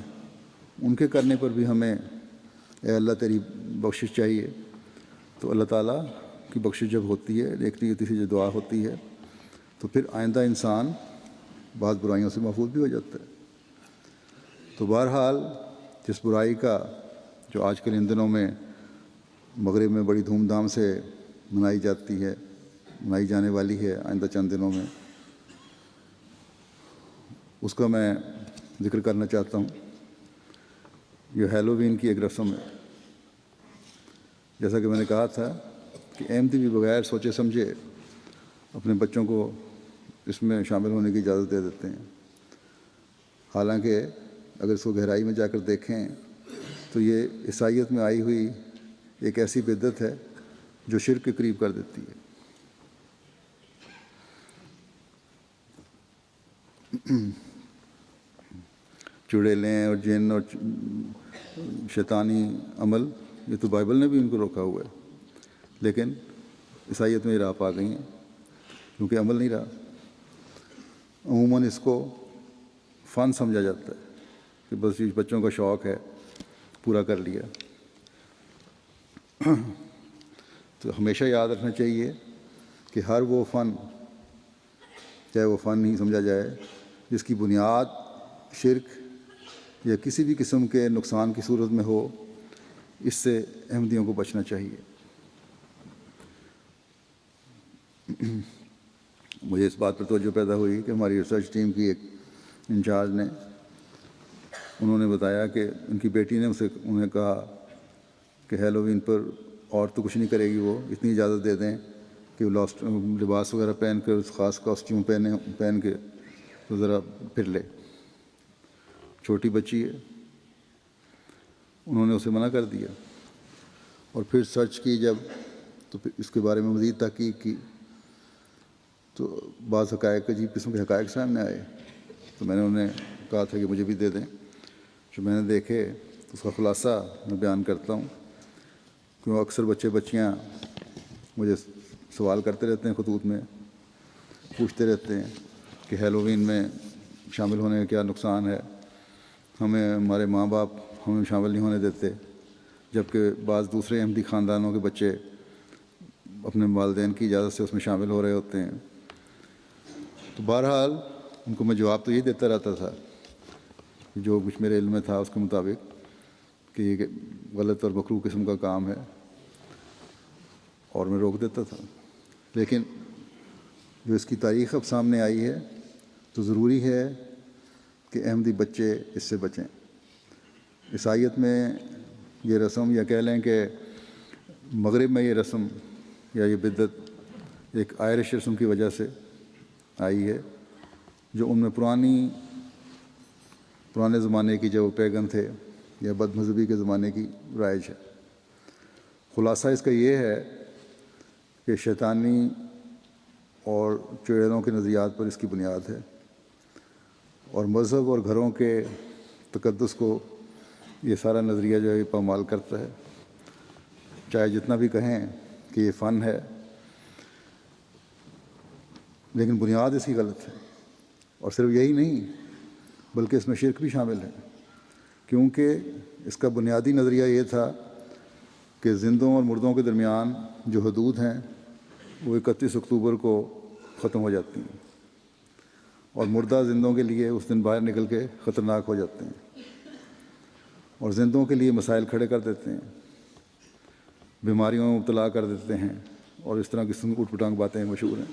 ان کے کرنے پر بھی ہمیں اے اللہ تیری بخشش چاہیے، تو اللہ تعالیٰ کی بخشش جب ہوتی ہے، ایک نیتی سے جو دعا ہوتی ہے، تو پھر آئندہ انسان بعض برائیوں سے محفوظ بھی ہو جاتا ہے۔ تو بہرحال جس برائی کا جو آج کل ان دنوں میں مغرب میں بڑی دھوم دھام سے منائی جانے والی ہے آئندہ چند دنوں میں، اس کا میں ذکر کرنا چاہتا ہوں۔ یہ ہیلووین کی ایک رسم ہے۔ جیسا کہ میں نے کہا تھا کہ احمدی بھی بغیر سوچے سمجھے اپنے بچوں کو اس میں شامل ہونے کی اجازت دے دیتے ہیں، حالانکہ اگر اس کو گہرائی میں جا کر دیکھیں تو یہ عیسائیت میں آئی ہوئی ایک ایسی بدعت ہے جو شرک کے قریب کر دیتی ہے۔ چڑیلیں اور جن اور شیطانی عمل، یہ تو بائبل نے بھی ان کو روکا ہوا ہے، لیکن عیسائیت میں یہ راہ پا گئی ہیں کیونکہ عمل نہیں رہا۔ عموماً اس کو فن سمجھا جاتا ہے کہ بس یہ بچوں کا شوق ہے، پورا کر لیا۔ تو ہمیشہ یاد رکھنا چاہیے کہ ہر وہ فن، چاہے وہ فن ہی سمجھا جائے، جس کی بنیاد شرک یا کسی بھی قسم کے نقصان کی صورت میں ہو، اس سے احمدیوں کو بچنا چاہیے۔ مجھے اس بات پر توجہ پیدا ہوئی کہ ہماری ریسرچ ٹیم کی ایک انچارج نے، انہوں نے بتایا کہ ان کی بیٹی نے انہیں کہا کہ ہیلووین پر اور تو کچھ نہیں کرے گی، وہ اتنی اجازت دے دیں کہ وہ لباس وغیرہ پہن کر، خاص کاسٹیوم پہن کے تو ذرا پھر لے۔ چھوٹی بچی ہے، انہوں نے اسے منع کر دیا، اور پھر سرچ کی جب، تو پھر اس کے بارے میں مزید تحقیق کی تو بعض حقائق، عجیب قسم کے حقائق سامنے آئے۔ تو میں نے انہیں کہا تھا کہ مجھے بھی دے دیں۔ جو میں نے دیکھے تو اس کا خلاصہ میں بیان کرتا ہوں، کیوں اکثر بچیاں مجھے سوال کرتے رہتے ہیں، خطوط میں پوچھتے رہتے ہیں کہ ہیلووین میں شامل ہونے کا کیا نقصان ہے، ہمارے ماں باپ ہمیں شامل نہیں ہونے دیتے، جبکہ بعض دوسرے احمدی خاندانوں کے بچے اپنے والدین کی اجازت سے اس میں شامل ہو رہے ہوتے ہیں۔ تو بہرحال ان کو میں جواب تو یہی دیتا رہتا تھا جو کچھ میرے علم میں تھا اس کے مطابق کہ یہ غلط اور مکروہ قسم کا کام ہے، اور میں روک دیتا تھا۔ لیکن جو اس کی تاریخ اب سامنے آئی ہے تو ضروری ہے کہ احمدی بچے اس سے بچیں۔ عیسائیت میں یہ رسم، یا کہہ لیں کہ مغرب میں یہ رسم یا یہ بدعت ایک آئرش رسم کی وجہ سے آئی ہے، جو ان میں پرانے زمانے کی جو پیگن تھے یا بد مذہبی کے زمانے کی رائج ہے۔ خلاصہ اس کا یہ ہے کہ شیطانی اور چڑیلوں کے نظریات پر اس کی بنیاد ہے، اور مذہب اور گھروں کے تقدس کو یہ سارا نظریہ جو ہے پامال کرتا ہے، چاہے جتنا بھی کہیں کہ یہ فن ہے، لیکن بنیاد اس کی غلط ہے۔ اور صرف یہی نہیں بلکہ اس میں شرک بھی شامل ہے، کیونکہ اس کا بنیادی نظریہ یہ تھا کہ زندوں اور مردوں کے درمیان جو حدود ہیں وہ 31 اکتوبر کو ختم ہو جاتی ہیں، اور مردہ زندوں کے لیے اس دن باہر نکل کے خطرناک ہو جاتے ہیں، اور زندوں کے لیے مسائل کھڑے کر دیتے ہیں، بیماریوں میں مبتلا کر دیتے ہیں، اور اس طرح کی اوٹ پٹانگ باتیں مشہور ہیں۔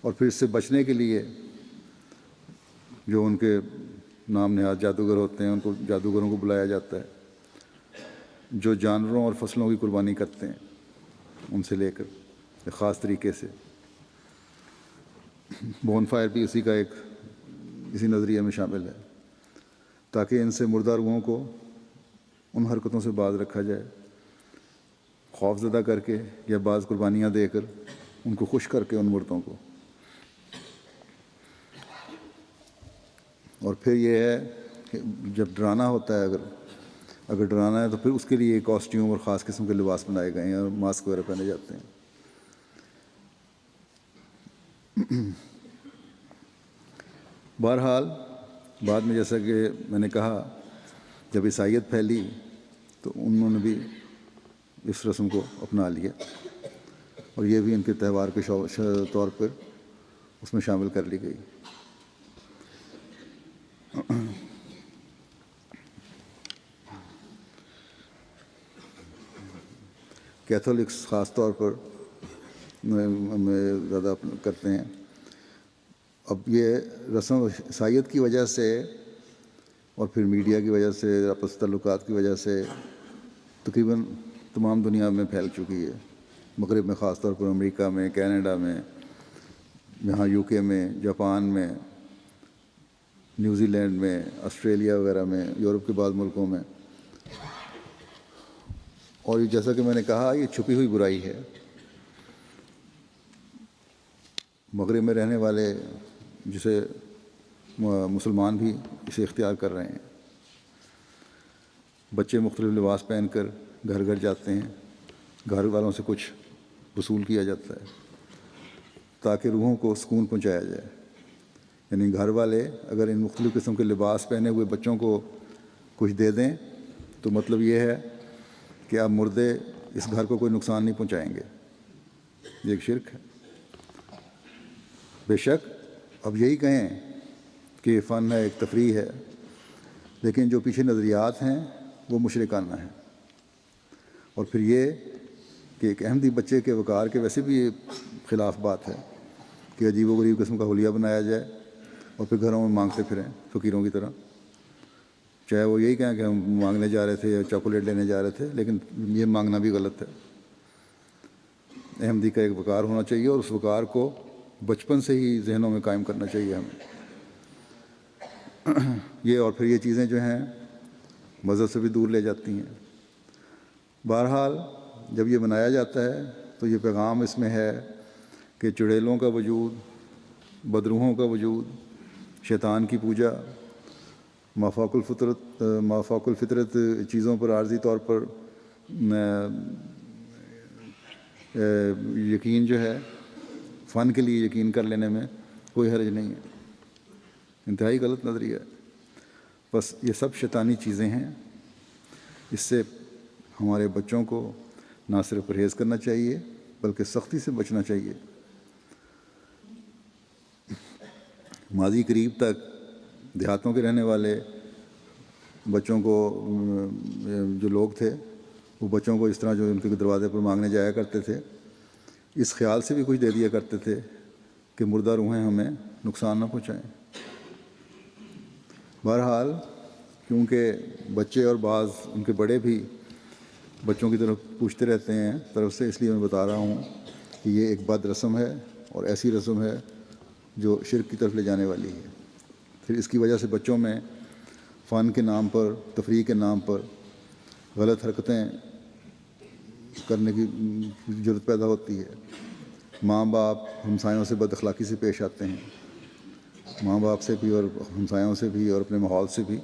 اور پھر اس سے بچنے کے لیے جو ان کے نام نہاد جادوگر ہوتے ہیں، ان کو جادوگروں کو بلایا جاتا ہے، جو جانوروں اور فصلوں کی قربانی کرتے ہیں ان سے لے کر ایک خاص طریقے سے۔ بون فائر بھی اسی نظریے میں شامل ہے، تاکہ ان سے مردہ روحوں کو ان حرکتوں سے باز رکھا جائے، خوف زدہ کر کے یا بعض قربانیاں دے کر ان کو خوش کر کے ان مردوں کو۔ اور پھر یہ ہے کہ جب ڈرانا ہوتا ہے، اگر ڈرانا ہے تو پھر اس کے لیے کاسٹیوم اور خاص قسم کے لباس بنائے گئے ہیں اور ماسک وغیرہ پہنے جاتے ہیں۔ بہرحال بعد میں جیسا کہ میں نے کہا، جب عیسائیت پھیلی تو انہوں نے بھی اس رسم کو اپنا لیا، اور یہ بھی ان کے تہوار کے طور پر اس میں شامل کر لی گئی۔ کیتھولکس خاص طور پر زیادہ کرتے ہیں۔ اب یہ رسم عیسائیت کی وجہ سے اور پھر میڈیا کی وجہ سے، آپس تعلقات کی وجہ سے تقریباً تمام دنیا میں پھیل چکی ہے، مغرب میں خاص طور پر، امریکہ میں، کینیڈا میں، یہاں یو کے میں، جاپان میں، نیوزی لینڈ میں، آسٹریلیا وغیرہ میں، یورپ کے بعض ملکوں میں۔ اور جیسا کہ میں نے کہا، یہ چھپی ہوئی برائی ہے۔ مغرب میں رہنے والے جسے مسلمان بھی اسے اختیار کر رہے ہیں۔ بچے مختلف لباس پہن کر گھر گھر جاتے ہیں، گھر والوں سے کچھ وصول کیا جاتا ہے تاکہ روحوں کو سکون پہنچایا جائے۔ یعنی گھر والے اگر ان مختلف قسم کے لباس پہنے ہوئے بچوں کو کچھ دے دیں تو مطلب یہ ہے کہ اب مردے اس گھر کو کوئی نقصان نہیں پہنچائیں گے۔ یہ ایک شرک ہے۔ بے شک اب یہی کہیں کہ یہ فن ہے، ایک تفریح ہے، لیکن جو پیچھے نظریات ہیں وہ مشرکانہ ہیں۔ اور پھر یہ کہ ایک احمدی بچے کے وقار کے ویسے بھی یہ خلاف بات ہے کہ عجیب و غریب قسم کا حلیہ بنایا جائے اور پھر گھروں میں مانگتے پھریں فقیروں کی طرح، چاہے وہ یہی کہیں کہ ہم مانگنے جا رہے تھے یا چاکلیٹ لینے جا رہے تھے، لیکن یہ مانگنا بھی غلط ہے۔ احمدی کا ایک وقار ہونا چاہیے، اور اس وقار کو بچپن سے ہی ذہنوں میں قائم کرنا چاہیے ہمیں۔ یہ اور پھر یہ چیزیں جو ہیں مذہب سے بھی دور لے جاتی ہیں۔ بہرحال جب یہ منایا جاتا ہے تو یہ پیغام اس میں ہے کہ چڑیلوں کا وجود، بدروحوں کا وجود، شیطان کی پوجا، مافوق الفطرت چیزوں پر عارضی طور پر یقین جو ہے، فن کے لیے یقین کر لینے میں کوئی حرج نہیں ہے۔ انتہائی غلط نظریہ ہے۔ بس یہ سب شیطانی چیزیں ہیں۔ اس سے ہمارے بچوں کو نہ صرف پرہیز کرنا چاہیے بلکہ سختی سے بچنا چاہیے۔ ماضی قریب تک دیہاتوں کے رہنے والے بچوں کو جو لوگ تھے وہ بچوں کو اس طرح جو ان کے دروازے پر مانگنے جایا کرتے تھے، اس خیال سے بھی کچھ دے دیا کرتے تھے کہ مردہ روحیں ہمیں نقصان نہ پہنچائیں۔ بہرحال کیونکہ بچے اور بعض ان کے بڑے بھی بچوں کی طرف پوچھتے رہتے ہیں طرف سے، اس لیے میں بتا رہا ہوں کہ یہ ایک بد رسم ہے اور ایسی رسم ہے جو شرک کی طرف لے جانے والی ہے۔ پھر اس کی وجہ سے بچوں میں فن کے نام پر، تفریح کے نام پر غلط حرکتیں کرنے کی ضرورت پیدا ہوتی ہے۔ ماں باپ ہمسایوں سے بد اخلاقی سے پیش آتے ہیں، ماں باپ سے بھی اور ہمسایوں سے بھی اور اپنے ماحول سے بھی،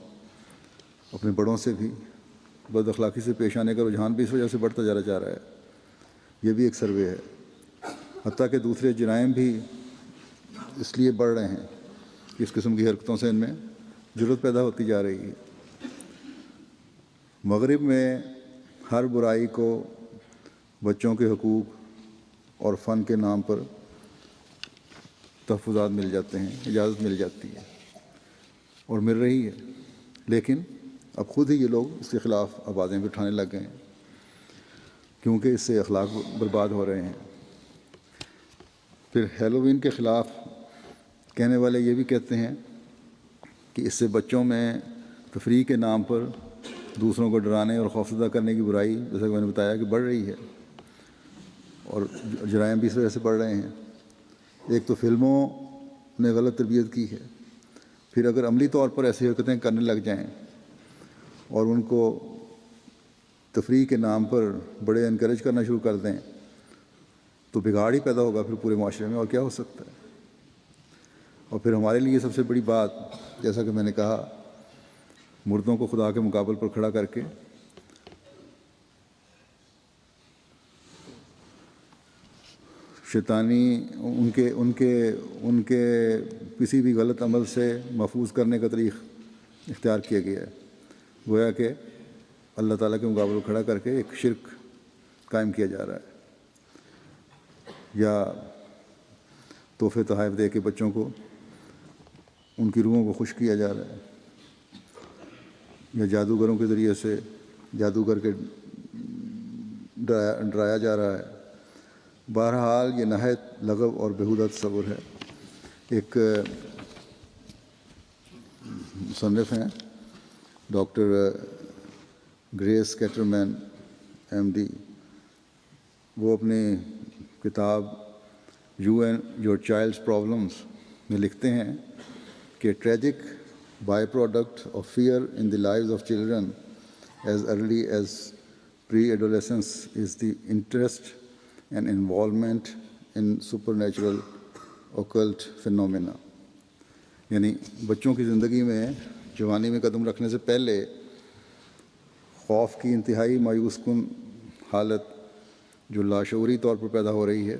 اپنے بڑوں سے بھی بد اخلاقی سے پیش آنے کا رجحان بھی اس وجہ سے بڑھتا جا رہا ہے۔ یہ بھی ایک سروے ہے۔ حتیٰ کہ دوسرے جرائم بھی اس لیے بڑھ رہے ہیں کہ اس قسم کی حرکتوں سے ان میں ضرورت پیدا ہوتی جا رہی ہے۔ مغرب میں ہر برائی کو بچوں کے حقوق اور فن کے نام پر تحفظات مل جاتے ہیں، اجازت مل جاتی ہے اور مل رہی ہے، لیکن اب خود ہی یہ لوگ اس کے خلاف آوازیں بھی اٹھانے لگ گئے ہیں کیونکہ اس سے اخلاق برباد ہو رہے ہیں۔ پھر ہیلووین کے خلاف کہنے والے یہ بھی کہتے ہیں کہ اس سے بچوں میں تفریح کے نام پر دوسروں کو ڈرانے اور خوفزدہ کرنے کی برائی، جیسا کہ میں نے بتایا، کہ بڑھ رہی ہے اور جرائم بھی اس وجہ سے بڑھ رہے ہیں۔ ایک تو فلموں نے غلط تربیت کی ہے، پھر اگر عملی طور پر ایسی حرکتیں کرنے لگ جائیں اور ان کو تفریح کے نام پر بڑے انکریج کرنا شروع کر دیں تو بگاڑ ہی پیدا ہوگا پھر پورے معاشرے میں، اور کیا ہو سکتا ہے۔ اور پھر ہمارے لیے سب سے بڑی بات، جیسا کہ میں نے کہا، مردوں کو خدا کے مقابل پر کھڑا کر کے شیطانی ان کے کسی بھی غلط عمل سے محفوظ کرنے کا طریق اختیار کیا گیا ہے۔ گویا کہ اللہ تعالیٰ کے مقابل کھڑا کر کے ایک شرک قائم کیا جا رہا ہے، یا تحفے تحائف دے کے بچوں کو ان کی روحوں کو خوش کیا جا رہا ہے، یا جادوگروں کے ذریعے سے جادوگر کے ڈرایا جا رہا ہے۔ بہرحال یہ نہایت لغو اور بیہودہ تصور ہے۔ ایک مصنف ہیں doctor Grace Ketterman M D, وہ اپنی کتاب you and your child's problems میں لکھتے ہیں کہ tragic by product of fear in the lives of children as early as preadolescence is the interest and involvement in supernatural occult phenomena۔ یعنی بچوں کی زندگی میں جوانی میں قدم رکھنے سے پہلے خوف کی انتہائی مایوس کن حالت جو لاشعوری طور پر پیدا ہو رہی ہے،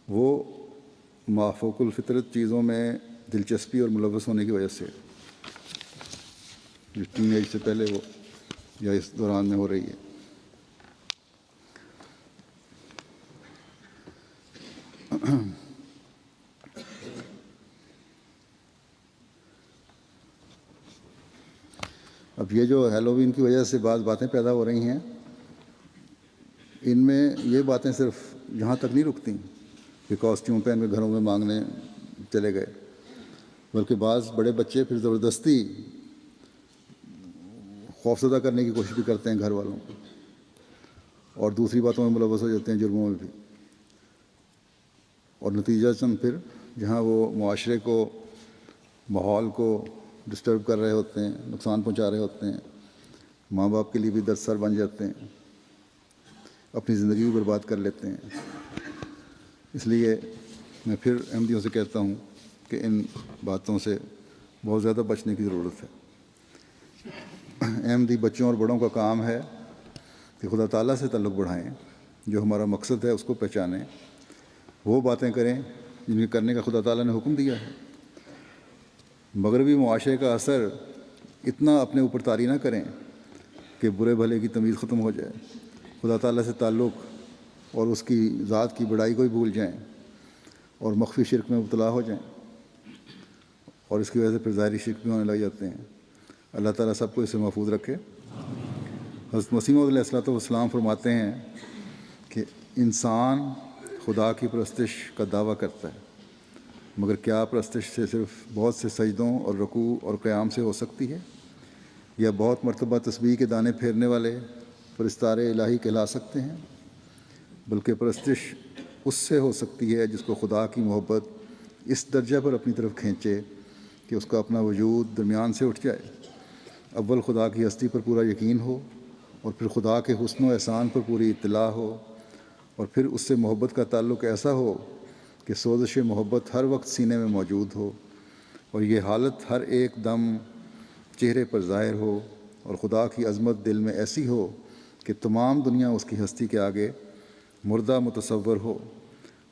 وہ مافوق الفطرت چیزوں میں دلچسپی اور ملوث ہونے کی وجہ سے، جو ٹین ایج سے پہلے وہ یا اس دوران میں ہو رہی ہے۔ اب یہ جو ہیلووین کی وجہ سے بعض باتیں پیدا ہو رہی ہیں، ان میں یہ باتیں صرف یہاں تک نہیں رکتی کہ کاسٹیوم پہن کے گھروں میں مانگنے چلے گئے، بلکہ بعض بڑے بچے پھر زبردستی خوفزدہ کرنے کی کوشش بھی کرتے ہیں گھر والوں کو، اور دوسری باتوں میں ملوث ہو جاتے ہیں، جرموں میں بھی، اور نتیجہ چند پھر جہاں وہ معاشرے کو، ماحول کو ڈسٹرب کر رہے ہوتے ہیں، نقصان پہنچا رہے ہوتے ہیں، ماں باپ کے لیے بھی دردسر بن جاتے ہیں، اپنی زندگی بھی برباد کر لیتے ہیں۔ اس لیے میں پھر احمدیوں سے کہتا ہوں کہ ان باتوں سے بہت زیادہ بچنے کی ضرورت ہے۔ احمدی بچوں اور بڑوں کا کام ہے کہ خدا تعالیٰ سے تعلق بڑھائیں، جو ہمارا مقصد ہے اس کو پہچانیں، وہ باتیں کریں جن کے کرنے کا خدا تعالیٰ نے حکم دیا ہے۔ مغربی معاشرے کا اثر اتنا اپنے اوپر طاری نہ کریں کہ برے بھلے کی تمیز ختم ہو جائے، خدا تعالیٰ سے تعلق اور اس کی ذات کی بڑائی کو ہی بھول جائیں اور مخفی شرک میں مبتلا ہو جائیں، اور اس کی وجہ سے پھر ظاہری شرک بھی ہونے لگ جاتے ہیں۔ اللہ تعالیٰ سب کو اس سے محفوظ رکھے۔ حضرت مسیح موعود علیہ السلام فرماتے ہیں کہ انسان خدا کی پرستش کا دعویٰ کرتا ہے، مگر کیا پرستش سے صرف بہت سے سجدوں اور رکوع اور قیام سے ہو سکتی ہے، یا بہت مرتبہ تسبیح کے دانے پھیرنے والے پرستار الہی کہلا سکتے ہیں، بلکہ پرستش اس سے ہو سکتی ہے جس کو خدا کی محبت اس درجہ پر اپنی طرف کھینچے کہ اس کا اپنا وجود درمیان سے اٹھ جائے۔ اول خدا کی ہستی پر پورا یقین ہو، اور پھر خدا کے حسن و احسان پر پوری اطلاع ہو، اور پھر اس سے محبت کا تعلق ایسا ہو کہ سوزش محبت ہر وقت سینے میں موجود ہو، اور یہ حالت ہر ایک دم چہرے پر ظاہر ہو، اور خدا کی عظمت دل میں ایسی ہو کہ تمام دنیا اس کی ہستی کے آگے مردہ متصور ہو،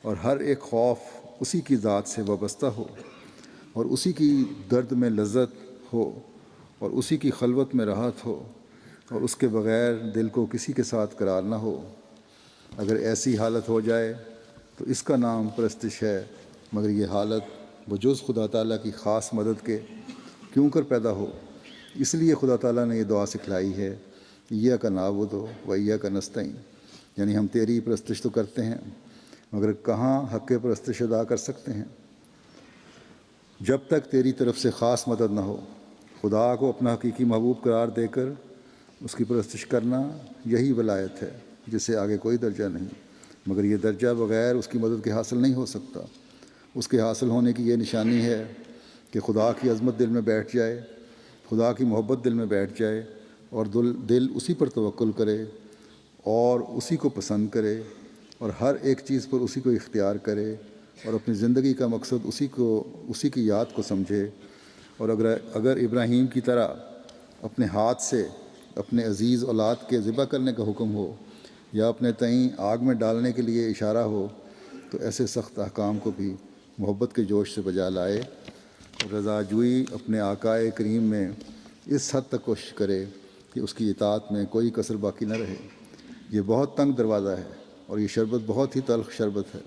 اور ہر ایک خوف اسی کی ذات سے وابستہ ہو، اور اسی کی درد میں لذت ہو، اور اسی کی خلوت میں راحت ہو، اور اس کے بغیر دل کو کسی کے ساتھ قرار نہ ہو۔ اگر ایسی حالت ہو جائے تو اس کا نام پرستش ہے، مگر یہ حالت بجز خدا تعالیٰ کی خاص مدد کے کیوں کر پیدا ہو؟ اس لیے خدا تعالیٰ نے یہ دعا سکھلائی ہے، ایاک نعبد و ایاک نستعین، یعنی ہم تیری پرستش تو کرتے ہیں، مگر کہاں حق پرستش ادا کر سکتے ہیں جب تک تیری طرف سے خاص مدد نہ ہو۔ خدا کو اپنا حقیقی محبوب قرار دے کر اس کی پرستش کرنا یہی ولایت ہے، جس سے آگے کوئی درجہ نہیں، مگر یہ درجہ بغیر اس کی مدد کے حاصل نہیں ہو سکتا۔ اس کے حاصل ہونے کی یہ نشانی ہے کہ خدا کی عظمت دل میں بیٹھ جائے، خدا کی محبت دل میں بیٹھ جائے، اور دل اسی پر توکل کرے اور اسی کو پسند کرے، اور ہر ایک چیز پر اسی کو اختیار کرے، اور اپنی زندگی کا مقصد اسی کی یاد کو سمجھے۔ اور اگر ابراہیم کی طرح اپنے ہاتھ سے اپنے عزیز اولاد کے ذبح کرنے کا حکم ہو، یا اپنے تئیں آگ میں ڈالنے کے لیے اشارہ ہو، تو ایسے سخت احکام کو بھی محبت کے جوش سے بجا لائے، اور رضا جوئی اپنے آقائے کریم میں اس حد تک کوشش کرے کہ اس کی اطاعت میں کوئی کسر باقی نہ رہے۔ یہ بہت تنگ دروازہ ہے، اور یہ شربت بہت ہی تلخ شربت ہے۔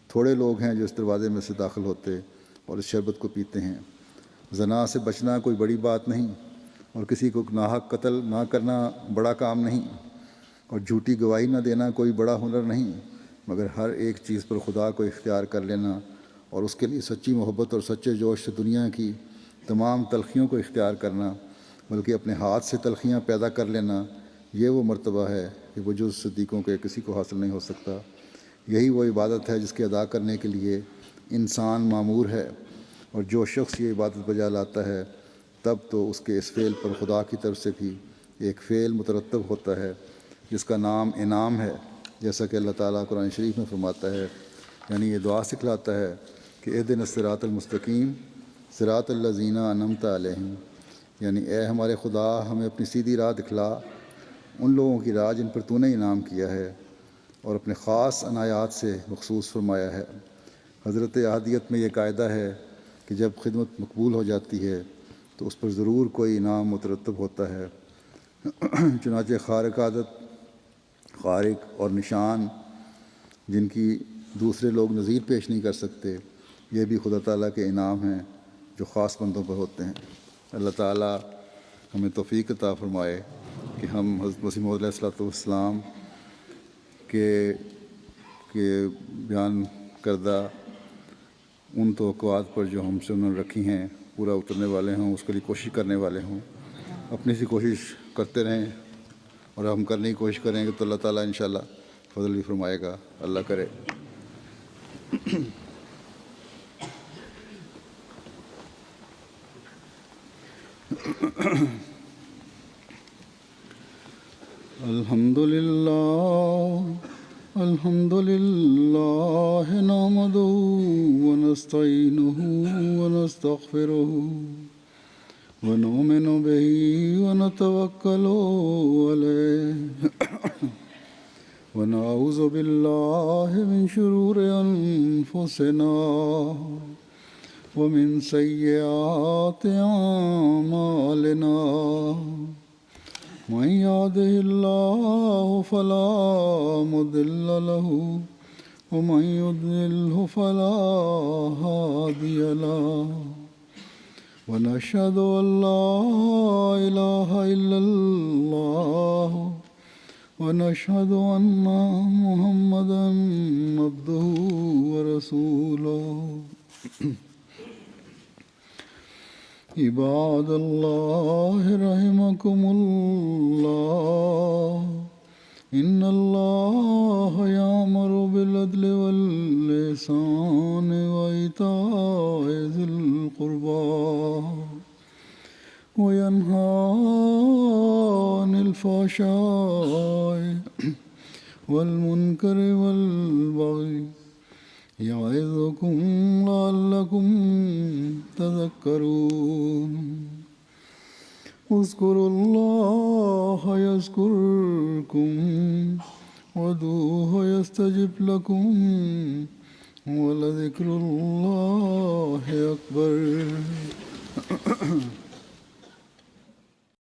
تھوڑے لوگ ہیں جو اس دروازے میں سے داخل ہوتے اور اس شربت کو پیتے ہیں۔ زنا سے بچنا کوئی بڑی بات نہیں، اور کسی کو ناحق قتل نہ کرنا بڑا کام نہیں، اور جھوٹی گواہی نہ دینا کوئی بڑا ہنر نہیں، مگر ہر ایک چیز پر خدا کو اختیار کر لینا، اور اس کے لیے سچی محبت اور سچے جوش سے دنیا کی تمام تلخیوں کو اختیار کرنا، بلکہ اپنے ہاتھ سے تلخیاں پیدا کر لینا، یہ وہ مرتبہ ہے کہ بجز صدیقوں کے کسی کو حاصل نہیں ہو سکتا۔ یہی وہ عبادت ہے جس کے ادا کرنے کے لیے انسان مامور ہے، اور جو شخص یہ عبادت بجا لاتا ہے تب تو اس کے اس فعل پر خدا کی طرف سے بھی ایک فعل مترتب ہوتا ہے جس کا نام انعام ہے، جیسا کہ اللہ تعالیٰ قرآن شریف میں فرماتا ہے، یعنی یہ دعا سکھلاتا ہے کہ اہدنا الصراط المستقیم صراط الذین انعمت علیہم، یعنی اے ہمارے خدا ہمیں اپنی سیدھی راہ دکھلا، ان لوگوں کی راہ جن پر تو نے انعام کیا ہے اور اپنے خاص عنایات سے مخصوص فرمایا ہے۔ حضرت احدیت میں یہ قاعدہ ہے کہ جب خدمت مقبول ہو جاتی ہے تو اس پر ضرور کوئی انعام مترتب ہوتا ہے۔ چنانچہ خارق عادت، خارق اور نشان جن کی دوسرے لوگ نظیر پیش نہیں کر سکتے، یہ بھی خدا تعالیٰ کے انعام ہیں جو خاص بندوں پر ہوتے ہیں۔ اللہ تعالیٰ ہمیں توفیق عطا فرمائے کہ ہم حضرت مسیح موعود علیہ السلام کے بیان کردہ ان توقعات پر جو ہم سے انہوں نے رکھی ہیں پورا اترنے والے ہوں، اس کے لیے کوشش کرنے والے ہوں۔ اپنی سی کوشش کرتے رہیں، اور ہم کرنے کی کوشش کریں گے تو اللہ تعالیٰ انشاءاللہ فضل بھی فرمائے گا۔ اللہ کرے۔ الحمد للہ نحمدہ ونستعینہ ونستغفرہ ونؤمن بہ ونتوکل علیہ ونعوذ باللہ من شرور انفسنا ومن سیئات اعمالنا، من يهده الله فلا مضل له ومن يضلله فلا هادي له، ونشهد أن لا إله إلا الله ونشهد أن محمدا عبده ورسوله۔ عباد اللہ رحمکم اللہ، إن الله يأمر بالعدل والإحسان وإيتاء ذي القربى وينهى عن الفحشاء والمنكر والبغي يعظكم لعلكم تذكرون اذكروا الله يذكركم وادعوه يستجب لكم ولذكر الله أكبر